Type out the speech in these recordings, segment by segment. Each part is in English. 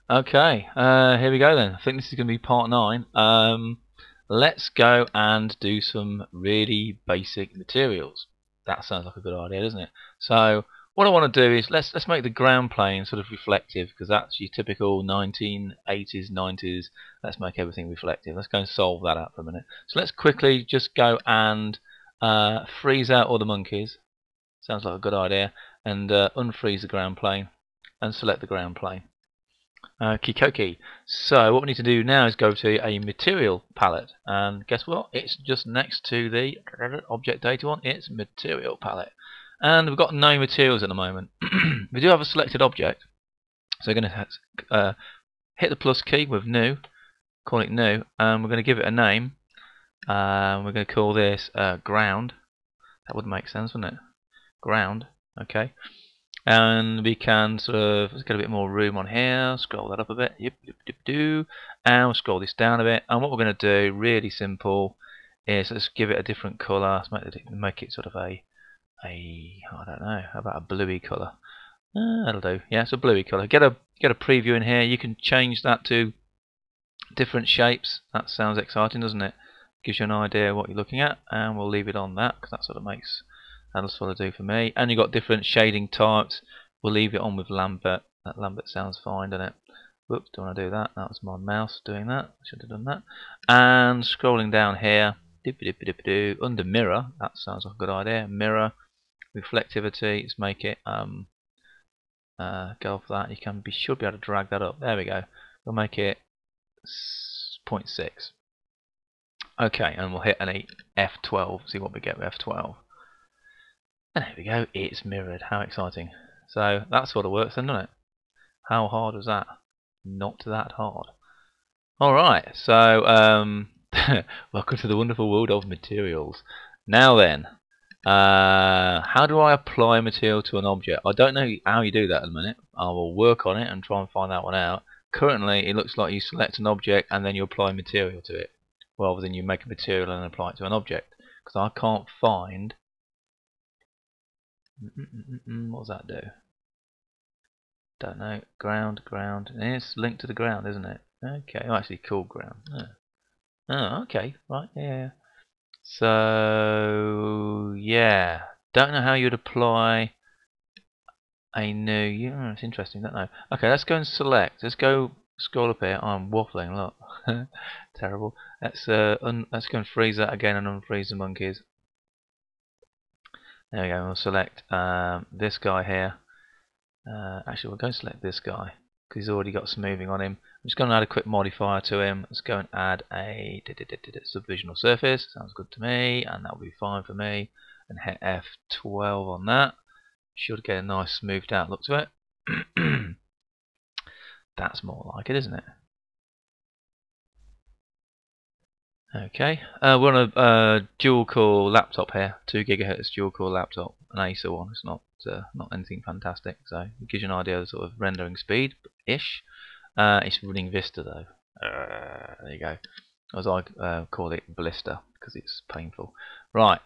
Okay, here we go then. I think this is going to be part 9. Let's go and do some really basic materials. That sounds like a good idea, doesn't it? So what I want to do is let's make the ground plane sort of reflective, because that's your typical 1980s, 90s. Let's make everything reflective. Let's go and solve that out for a minute. So let's quickly just go and freeze out all the monkeys. Sounds like a good idea. And unfreeze the ground plane and select the ground plane. Kikoki. So what we need to do now is go to a material palette, and guess what? It's just next to the object data one. It's material palette, and we've got no materials at the moment. We do have a selected object, so we're going to hit the plus key with new, call it new, and we're going to give it a name. We're going to call this ground. That would make sense, wouldn't it? Ground. Okay. And we can sort of, let's get a bit more room on here, scroll that up a bit, and we'll scroll this down a bit. And what we're going to do, really simple, is let's give it a different colour. Let's make it sort of I don't know, how about a bluey colour? That'll do. Yeah, it's a bluey colour. Get a preview in here. You can change that to different shapes. That sounds exciting, doesn't it? Gives you an idea what you're looking at, and we'll leave it on that because that sort of makes. That'll sort of do for me. And you've got different shading types. We'll leave it on with Lambert. That Lambert sounds fine, doesn't it? Whoops, don't want to do that. That was my mouse doing that. Should have done that. And scrolling down here, under mirror, that sounds like a good idea. Mirror, reflectivity. Let's make it go for that. You can should be able to drag that up. There we go. We'll make it 0.6. Okay, and we'll hit an F12. See what we get with F12. And there we go, it's mirrored. How exciting. So that sort of works then, doesn't it? How hard was that? Not that hard. Alright, so welcome to the wonderful world of materials. Now then, how do I apply material to an object? I don't know how you do that in a minute. I will work on it and try and find that one out. Currently it looks like you select an object and then you apply material to it, rather than you make a material and apply it to an object. Because I can't find. What does that do? Don't know. Ground. It's linked to the ground, isn't it? Okay. Oh, actually, cool ground. Oh, okay. Right. Yeah. So yeah, don't know how you'd apply a new. Yeah, it's interesting. Don't know. Okay, let's go and select. Let's go scroll up here. Oh, I'm waffling. Look, terrible. Let's go and freeze that again and unfreeze the monkeys. There we go, we'll select this guy here. Actually, we'll go and select this guy because he's already got smoothing on him. I'm just going to add a quick modifier to him. Let's go and add a subdivisional surface. Sounds good to me, and that'll be fine for me. And hit F12 on that. Should get a nice smoothed out look to it. That's more like it, isn't it? Okay, we're on a dual-core laptop here, 2 GHz dual-core laptop, an Acer one. It's not anything fantastic, so it gives you an idea of the sort of rendering speed-ish. It's running Vista though. There you go. As I call it, blister, because it's painful. Right,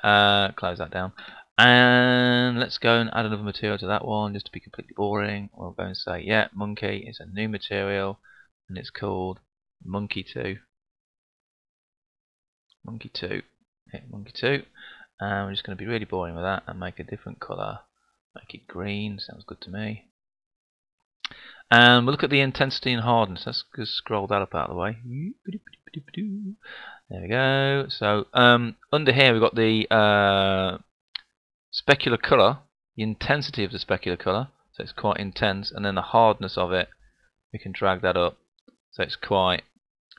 close that down, and let's go and add another material to that one, just to be completely boring. We'll go and say, yeah, monkey is a new material, and it's called Monkey 2. Monkey 2. Hit Monkey 2. And we're just going to be really boring with that and make a different colour. Make it green. Sounds good to me. And we'll look at the intensity and hardness. Let's just scroll that up out of the way. There we go. So under here we've got the specular colour, the intensity of the specular colour. So it's quite intense. And then the hardness of it, we can drag that up. So it's quite.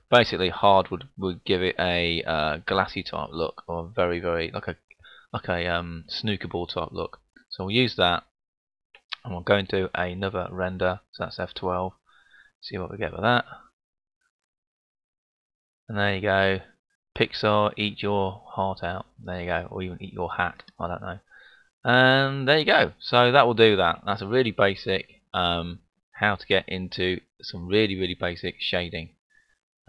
Basically, hard would give it a glassy type look, or very like a snooker ball type look. So we'll use that, and we'll go into another render. So that's F12. See what we get with that. And there you go. Pixar, eat your heart out. There you go, or even eat your hat. I don't know. And there you go. So that will do that. That's a really basic how to get into some really basic shading.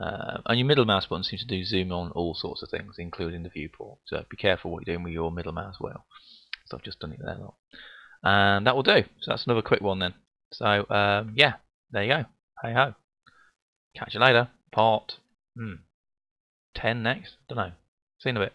And your middle mouse button seems to do zoom on all sorts of things, including the viewport. So be careful what you're doing with your middle mouse wheel. So I've just done it there. And that will do. So that's another quick one then. So yeah, there you go. Hey ho. Catch you later. Part 10 next. Don't know. See you in a bit.